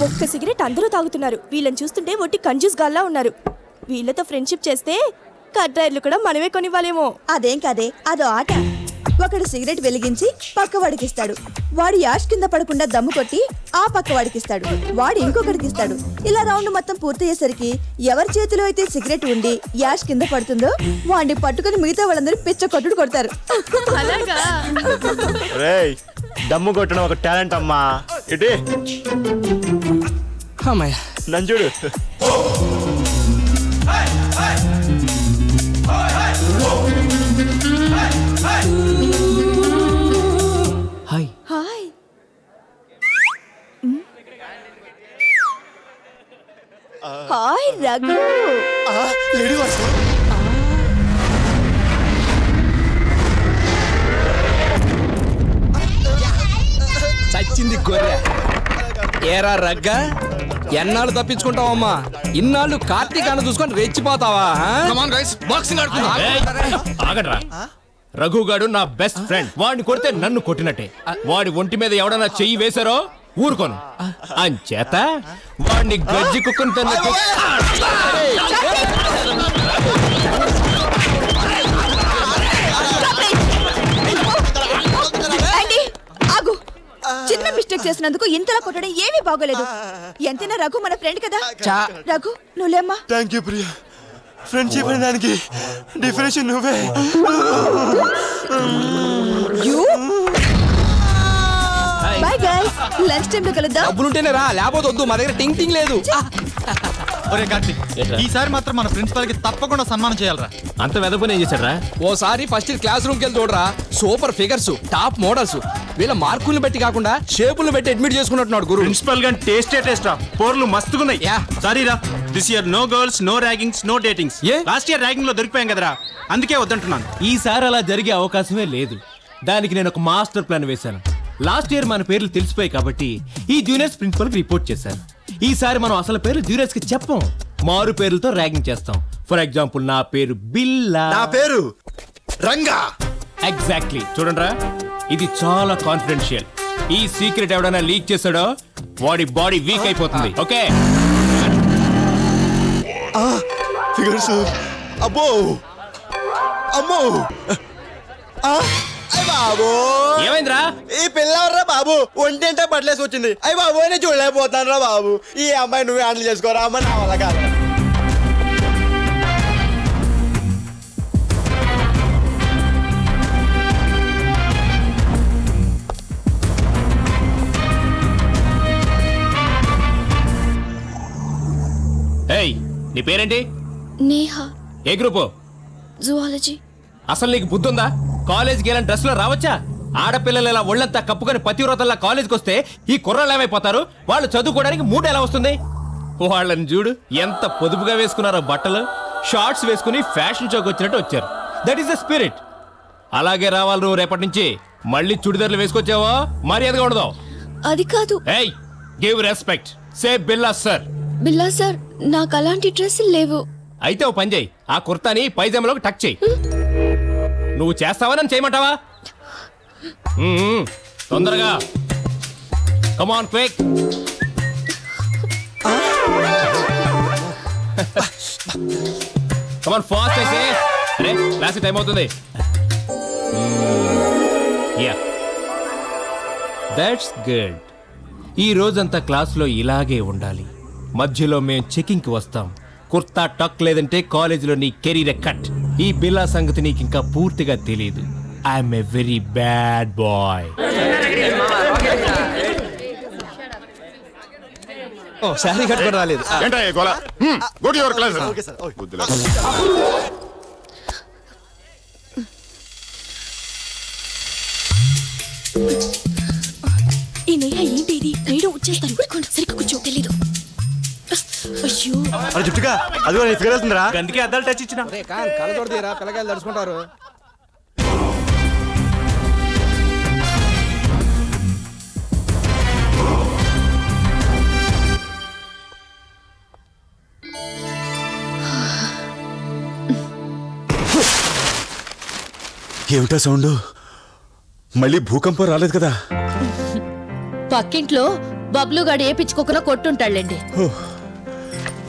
ఒక్క సిగరెట్ అందరూ తాగుతున్నారు. వీళ్ళని చూస్తుంటే ఒట్టి కంజూస్ గాల్లా ఉన్నారు. వీళ్ళతో ఫ్రెండ్షిప్ చేస్తే కట్టాయిలు కూడా మనమే కొనివ్వాలేమో. అదేం కాదే, అదో ఆట. ఒకడు సిగరెట్ వెలిగించి పక్క వాడికిస్తాడు. వాడు యాష్ కింద పడకుండా దమ్ము కొట్టి ఆ పక్క వాడికిస్తాడు. వాడు ఇంకొకడికిస్తాడు. ఇలా రౌండ్ మొత్తం పూర్తయ్యేసరికి ఎవరి చేతిలో అయితే సిగరెట్ ఉండి యాష్ కింద పడుతుందో వాడిని పట్టుకుని మిగతా వాళ్ళందరూ పిచ్చ కొట్టుడు కొడతారు. దమ్ము కొట్టడం ఒక టాలెంట్ అమ్మా. ఇటీ నంజుడు. Hi hi. హాయ్ రఘు. చచ్చింది గొర్రె. ఏరా రగ్గా, ఎన్నాళ్ళు తప్పించుకుంటావమ్మా? ఇన్నాళ్ళు కార్తీకాన్ని చూసుకొని రెచ్చిపోతావా? ఆగడ్రా. రఘుగాడు నా బెస్ట్ ఫ్రెండ్. వాడిని కొడితే నన్ను కొట్టినట్టే. వాడి ఒంటి మీద ఎవడన్నా చెయ్యి వేశారో ఊరుకోను. అంచేత వాడిని గజ్జి కుక్కను తన్నట్టు. చిన్న మిస్టేక్ చేసినందుకు ఇంతలా కొట్టడం ఏమీ బాగోలేదు. ఎంతైనా రఘు మన ఫ్రెండ్ కదా. రఘు నువ్వులేమ్మా. Thank you Priya. ఫ్రెండ్షిప్ అనే దానికి డిఫరెన్స్ నువ్వే. బై గైస్, లంచ్ టైం లో కలుద్దాం. డబ్బులుంటేనే రా, లేకపోతే వద్దు. మా దగ్గర టింగ్ టింగ్ లేదు. ఒరే కార్తీక్, ఈసారి మాత్రం మన ప్రిన్సిపల్ కి తప్పకుండా సన్మానం చేయాలరా. అంత వెదపని ఏం చేశారా? ఓసారి ఫస్ట్ క్లాస్ రూమ్ కి వెళ్ళి చూడరా. Super figures, top models. వీళ్ళ మార్కులను బట్టి కాకుండా షేపులను బట్టి అడ్మిట్ చేసుకున్నట్టున్నాడు గురు. ప్రిన్సిపల్ గాని టేస్టా పోర్లు మస్తుగున్నాయి. సారీ రా, this year no girls, no raggings, no datings. Last year ragging లో దొరికిపోయాం కదరా, అందుకే వద్దంటున్నాను. ఈసారి అలా జరిగే అవకాశమే లేదు. దానికి నేను ఒక మాస్టర్ ప్లాన్ వేశాను. లాస్ట్ ఇయర్ మన పేర్లు తెలిసిపోయాయి కాబట్టి ఈ జూనియర్స్ ప్రిన్సిపల్ కి రిపోర్ట్ చేశాను. ఈసారి మనం అసలు పేరు జూనియర్స్ కి చెప్పం, మారు పేర్లతో ర్యాగింగ్ చేస్తాం. ఫర్ ఎగ్జాంపుల్, నా పేరు బిల్లా, నా పేరు రంగా. ఎగ్జాక్ట్లీ. చూడండిరా, ఇది చాలా కాన్ఫిడెన్షియల్. ఈ సీక్రెట్ ఎవడైనా లీక్ చేశాడో వాడి బాడీ వీక్ అయిపోతుంది. ఓకే? ఫిగర్స్. అబ్బో అమ్మో. బాబు ఏమైందిరా? ఈ పిల్లవర్రా బాబు, ఒంటేంటే పట్లేసి వచ్చింది. అయ్యి బాబు, నేను చూడలేకపోతాను రా బాబు. ఈ అమ్మాయి నువ్వే హ్యాండిల్ చేసుకోరా అమ్మ, నా వల్ల కాదు. ఏయ్, నీ పేరేంటి? నేహా. ఏ గ్రూపు? జువాలజీ. అసలు నీకు బుద్ధి ఉందా? కాలేజ్కి వెళ్ళని డ్రెస్ లో రావచ్చా? ఆడపిల్లలు ఇలా ఒళ్ళంతా కప్పుకొని పతివ్రతల్లా కాలేజ్కి వస్తే ఈ కుర్రాళ్ళు ఏమైపోతారు? వాళ్ళు చదువుకోవడానికి మూడు ఎలా వస్తుంది? వాళ్ళని చూడు, ఎంత పొదుపుగా వేసుకున్నారో బట్టలు. షార్ట్స్ వేసుకుని ఫ్యాషన్ షోకి వచ్చినట్టు వచ్చారు. That is the spirit. అలాగే రావాలి నువ్వు రేపటి నుంచి. మళ్ళీ చుడిదార్లు వేసుకొచ్చావో మర్యాదగా ఉండదు. అది కాదు. ఏయ్, గివ్ రెస్పెక్ట్. సే బిల్లా సార్. బిల్లా సార్, నాకు అలాంటి డ్రెస్సులు లేవు. అయితే ఓ పని చేయి, ఆ కుర్తాని పైజామాలోకి టక్ చేయి. నువ్వు చేస్తావా నన్ను చేయమంటావా? తొందరగా. Come on quick. Come on fast అయితే. అరే క్లాస్ టైం అవుతుంది. Yeah, that's good. ఈ రోజంతా క్లాస్లో ఇలాగే ఉండాలి. మధ్యలో మేము చెకింగ్కి వస్తాం. కుర్తా టక్ లేదంటే కాలేజీలో నీ కెరీర్ కట్. ఈ బిల్లా సంగతి నీకు ఇంకా పూర్తిగా తెలియదు. I'm a very bad boy. Sari కట్టుకొని రాలేదు. ఈ నేహ ఏంటి ఇది? రేడియో వచ్చేస్తాను. సరిగ్గా కూర్చో. తెలీదు. అయ్యో, చుట్టుగా అది ఫిగర్ అవుతుందిరా. అందుకే అద్దాలు టచ్ ఇచ్చిన. కళ్ళ చూడదీరా, పిల్లకాయలు తడుచుకుంటారు. ఏమిటా సౌండ్? మళ్ళీ భూకంపం రాలేదు కదా? పక్కింట్లో బబ్లుగాడు ఏ పిచ్చుకోకలో కొట్టుంటాళ్ళండి.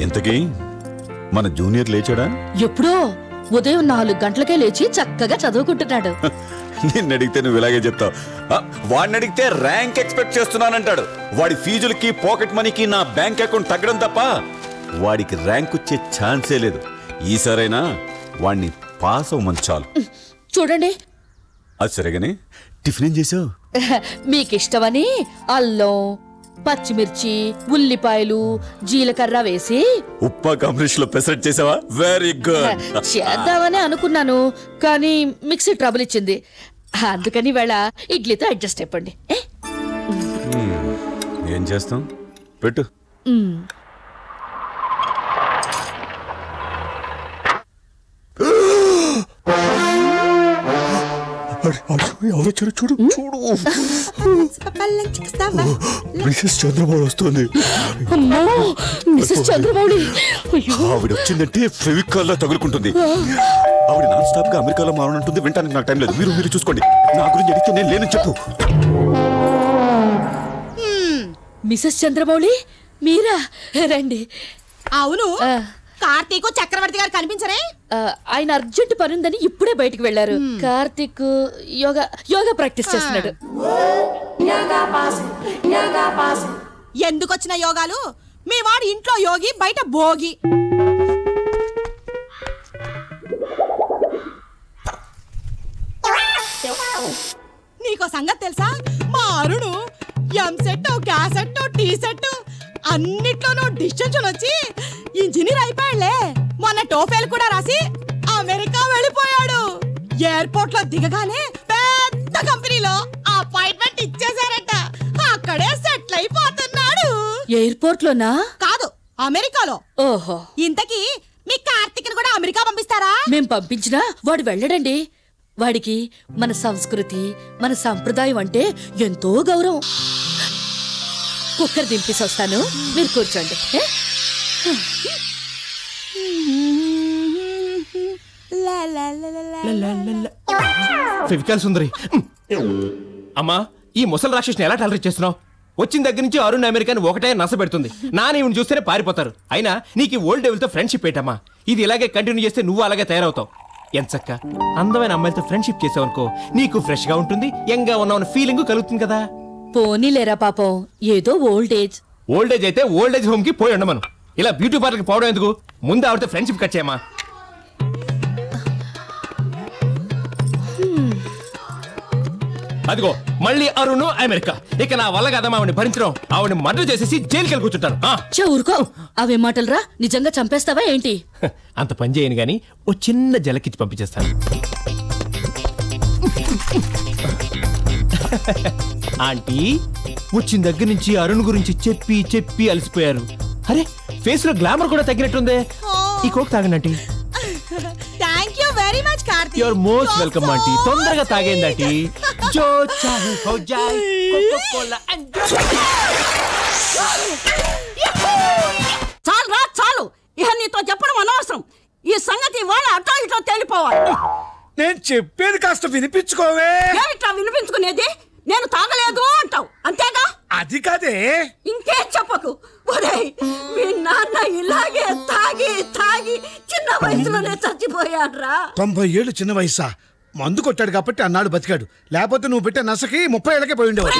ఇంతకీ మన జూనియర్ లేచాడా? ఎప్పుడో ఉదయం 4 గంటలకే లేచి చక్కగా చదువుకుంటున్నాడు. నిన్ను అడిగితే నువ్వు ఇలాగే చెప్తావు. వాడిని అడిగితే ర్యాంక్ ఎక్స్పెక్ట్ చేస్తున్నానంటాడు. వాడి ఫీజులకి పాకెట్ మనీకి నా బ్యాంక్ అకౌంట్ తగ్గడం తప్ప వాడికి ర్యాంక్ వచ్చే ఛాన్సే లేదు. ఈసారైనా వాడిని పాస్ అవ్వమని చాలు. చూడండి. అది సరేగానే టిఫిన్ ఏం చేసావు? మీకిష్టమని అల్లం, పచ్చిమిర్చి, ఉల్లిపాయలు, జీలకర్ర వేసి ఉప్పా కాంబినేషన్ లో పెసరట్ చేసావా? Very good. చేద్దామని అనుకున్నాను, కానీ మిక్సీ ట్రబుల్ ఇచ్చింది. అందుకని వేళ ఇడ్లీతో అడ్జస్ట్ అయిపోండి. ఏం చేస్తాం? పెట్టు. ఎవరొచ్చారు చూడు చూడు. మిసెస్ చంద్రబాబు వస్తుంది. మిసెస్ చంద్రబాబు ఆవిడ వచ్చిందంటే ఫెవికాల్ లా తగులుకుంటుంది. ఆవిడ నాన్ స్టాప్ గా అమెరికాలో మారనుంటుంది. వింటానికి నాకు టైం లేదు. మీరు చూసుకోండి. నా గురించి అడిగితే నేను లేనని చెప్పు. మిసెస్ చంద్రబాబు మీరా? రండి. అవును, కార్తీక్ చక్రవర్తి గారు కనిపించరే? ఆయన అర్జెంట్ పనుందని ఇప్పుడే బయటికి వెళ్లారు. కార్తీక్ యోగా ప్రాక్టీస్ చేస్తున్నాడు. ఎందుకొచ్చిన యోగాలు? మీ వాడు ఇంట్లో యోగి, బయట భోగి. నీకో సంగతి తెలుసా? మా అరుణు ఎంసెట్, క్యాసెట్, టీ సెట్ అన్నిట్లోనూ డిస్టింక్షన్ వచ్చి ఇంజనీర్ అయిపోయాడులే. మొన్న టోఫెల్ కూడా రాసి అమెరికా వెళ్ళిపోయాడు. ఎయిర్పోర్ట్ లో దిగగానే పెద్ద కంపెనీలో అపాయింట్మెంట్ ఇచ్చేసారట. అక్కడే సెటిల్ అయిపోతున్నాడు. ఎయిర్పోర్ట్ లోనా? కాదు, అమెరికాలో. ఓహో. ఇంతకీ మీ కార్తీక్ కూడా అమెరికా పంపిస్తారా? మేం పంపించినా వాడు వెళ్ళడండి. వాడికి మన సంస్కృతి, మన సంప్రదాయం అంటే ఎంతో గౌరవం. కుక్కర్ దింపేసి వస్తాను, మీరు కూర్చోండి. ఫెవికాల్ సుందరి. అమ్మా, ఈ ముసలి రాక్షసుని ఎలా టాలరేట్ చేస్తున్నావు? వచ్చిన దగ్గర నుంచి అరుణ్ అమెరికాని ఒకటే నస పెడుతుంది. నాని చూస్తేనే పారిపోతారు. అయినా నీకు ఓల్డ్ డెవిల్ తో ఫ్రెండ్షిప్ ఏంటమ్మా? ఇది ఇలాగే కంటిన్యూ చేస్తే నువ్వు అలాగే తయారవుతావు. ఎంచక్క అందమైన అమ్మాయిలతో ఫ్రెండ్షిప్ చేసావనుకో, నీకు ఫ్రెష్ గా ఉంటుంది, యంగ్ గా ఉన్నావు ఫీలింగ్ కలుగుతుంది కదా. పోనీలేరా పాపం, ఏదో ఓల్డ్ ఏజ్. ఓల్డ్ ఏజ్ అయితే ఓల్డ్ ఏజ్ హోమ్ కి పోయి ఉండమను. ఇలా బ్యూటీ పార్లర్కి పోవడం ఎందుకు? ముందు ఆవిడతో ఫ్రెండ్షిప్ కట్ చేయమా. అదిగో మళ్ళీ అరుణ్ అమెరికా. ఇక నా వల్ల కదమ్మా ఆవిడని భరించడం. ఆవిడని మర్డర్ చేసేసి జైలుకి వెళ్ళి కూర్చుంటాను. ఊరుకో, అవే మాటలరా. నిజంగా చంపేస్తావా ఏంటి? అంత పని చేయను గాని ఓ చిన్న జలకిచ్చి పంపించేస్తాను. ఆంటీ, వచ్చిన దగ్గర నుంచి అరుణ్ గురించి చెప్పి చెప్పి అలసిపోయారు. అరే, ఫేస్ లో గ్లామర్ కూడా తగ్గినట్టుందే. ఈ కోక్ తాగండి aunty. Thank you very much Karthik. You are most welcome aunty. తొందరగా తాగేయండి ఆంటీ. జో చాహే హో జాయ్ కోకో కోలా చాలు రా, చాలు. ఇక నీతో చెప్పడం అనవసరం. ఈ సంగతి వాళ్ళ అటో ఇటో తేలిపోవాలి. నేను చెప్పేది కాస్త వినిపించుకోవే. ఏమిట్రా వినిపించుకునేది? నేను తాగలేదు అంటావు అంతేగా? అది కాదే. ఇంకేం చెప్పకు. ఒరేయ్, మీ నాన్న ఇలాగే తాగి తాగి చిన్న వయసులోనే చచ్చిపోయాడ్రా. 90 ఏళ్ళు చిన్న వయసా? మందు కొట్టాడు కాబట్టి అన్నాడు బతికాడు. లేకపోతే నువ్వు పెట్టే నసకి 30 ఏళ్ళకే పోయి ఉండేవాడు.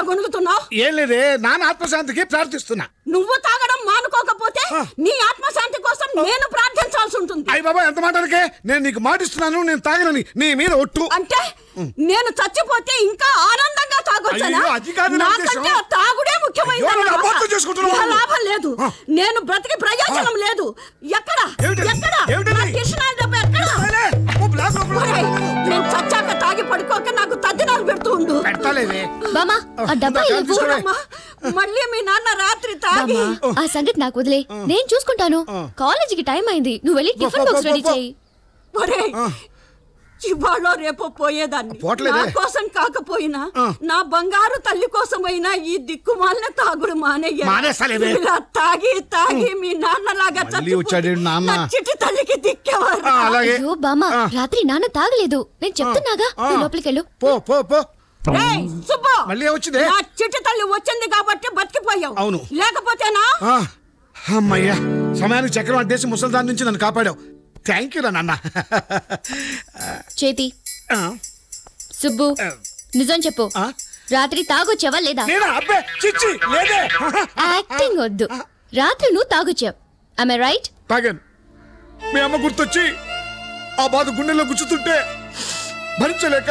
గొనుగుతున్నావు? ఏం లేదే, నాన్న ఆత్మశాంతికి ప్రార్థిస్తున్నా. నువ్వు తాగడం మానుకోకపోతే నీ ఆత్మశాంతి కోసం నేను ప్రార్థించాల్సి ఉంటుంది. అయ్య బాబా, ఎంత మాటలకే. నేను నీకు మాటిస్తున్నాను, నేను తాగనని. నీ మీద ఒట్టు. అంటే నేను చచ్చిపోతే ఇంకా ఆనందంగా తాగొచ్చానా? నాకంటే ఆ తాగుడే ముఖ్యమైనది. లాభం లేదు. నేను బ్రతికి ప్రయోజనం లేదు. ఎక్కడ కిషనాల డబ్బు ఎక్కడ? నేను చచ్చాక తాగి పడుకోక నాకు తద్దినాలు పెడుతూ ఉండు. మళ్ళీ మీ నాన్న రాత్రి తాగి. ఆ సంగతి నాకు వదిలే, నేను చూసుకుంటాను. కాలేజీకి టైం అయింది, నువ్వు వెళ్ళి టిఫిన్ బాక్స్ రెడీ చేయి. ఇవాళ రేపో పోయేదాన్ని. నా కోసం కాకపోయినా నా బంగారు తల్లి కోసమైనా ఈ దిక్కుమాలిన తాగుడు మానేయాలి. ఇలా తాగి తాగి మీ నాన్నలాగా చిట్టి తల్లికి దిక్కేవారు. అయ్యో బామ్మ, రాత్రి నాన్న తాగలేదు. నేను చెప్తున్నాగా, లోపలికి వెళ్ళు. పో పో పో. సుబ్బు మళ్ళీ వచ్చిందే నా చిట్టి తల్లి వచ్చింది కాబట్టి బతికిపోయావు. అవును. లేకపోతేనా? అమ్మయ్యా, సమయానికి చక్రం అడ్డేసి ముసల్దాన్ నుంచి నన్ను కాపాడావు. థ్యాంక్ యూ రా నాన్న. చేతి సుబ్బు నిజం చెప్పు, రాత్రి తాగొచ్చావా లేదా? యాక్టింగ్ వద్దు, రాత్రి నువ్వు తాగొచ్చావు. I right? తాగాను. మీ అమ్మ గుర్తొచ్చి ఆ బాధ గుండెల్లో గుచ్చుతుంటే భరించలేక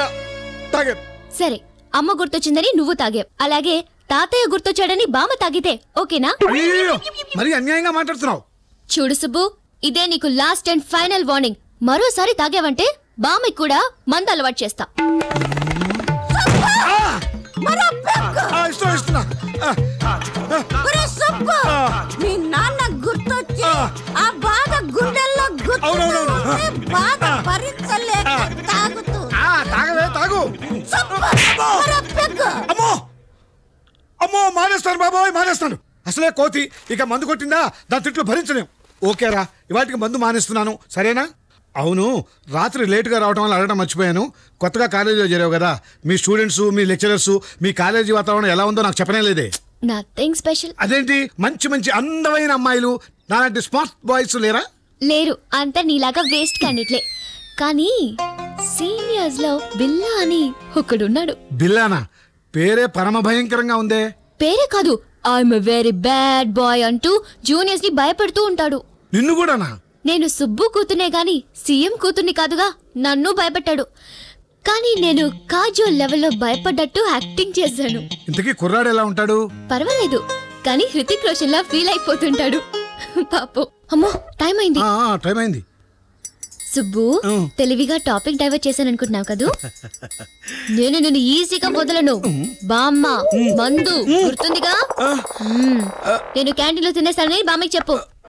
తాగాను. సరే, అమ్మ గుర్తొచ్చిందని నువ్వు తాగావు, అలాగే తాతయ్య గుర్తొచ్చాడని బామ్మ తాగితే ఓకేనా? మరి అన్యాయంగా మాట్లాడుతున్నావు. చూడు సుబ్బు, ఇదే నీకు లాస్ట్ అండ్ ఫైనల్ వార్నింగ్. మరోసారి తాగావంటే బామ్మకి కూడా మందు అలవాటు చేస్తా. మీ నాన్న గుర్తొచ్చి ఆ బాధ గుండెల్లో బాధ భరించలేక తాగుతూ తాగు. అమ్మో మానేస్తాను బాబోయ్, మానేస్తాను. అసలే కోతి, ఇక మందు కొట్టిందా దాని తిట్లు భరించలేం. ఓకేరా, ఇవాటికి మందు మానేస్తున్నాను, సరేనా? అవును, రాత్రి లేటుగా రావడం వల్ల అడగడం మర్చిపోయాను. కొత్తగా కాలేజీలో చేరావు కదా, మీ స్టూడెంట్స్, మీ లెక్చరర్స్, మీ కాలేజీ వాతావరణం ఎలా ఉందో నాకు చెప్పనే లేదే. Nothing special. అదేంటి, మంచి మంచి అందమైన అమ్మాయిలు నాలాంటి స్మార్ట్ బాయ్స్ లేరా? లేరు, అంతా నీలాగా వేస్ట్ క్యాండిడేట్లే. కానీ సీనియర్స్ లో బిల్లా అని ఒకడున్నాడు. బిల్లానా? పేరే పరమ భయంకరంగా ఉందే. పేరే కాదు, I'm a very bad boy అంటూ జూనియర్స్ ని భయపెడుతూ ఉంటాడు. నిన్ను కూడానా? నేను సుబ్బు కూతునే గాని సీఎం కూతుర్ని కాదుగా, నన్ను భయపెట్టాడు. కానీ నేను కాజోల్ లెవెల్లో భయపడ్డట్టు యాక్టింగ్ చేశాను. ఇంతకీ కుర్రాడు ఎలా ఉంటాడు? పర్వాలేదు, కానీ హృతిక్ రోషన్ లా ఫీల్ అయిపోతుంటాడు పాపం. అమ్మో, టైం అయింది. టైం అయింది. సుబ్బు, తెలివిగా టాపిక్ డైవర్ట్ చేశాను అనుకుంటున్నావు కదూ? నేను నిన్ను ఈజీగా వదలను. బామ్మ మందు గుర్తుందిగా? నేను క్యాంటీన్ లో తినేసానని బామ్మకి చెప్పు.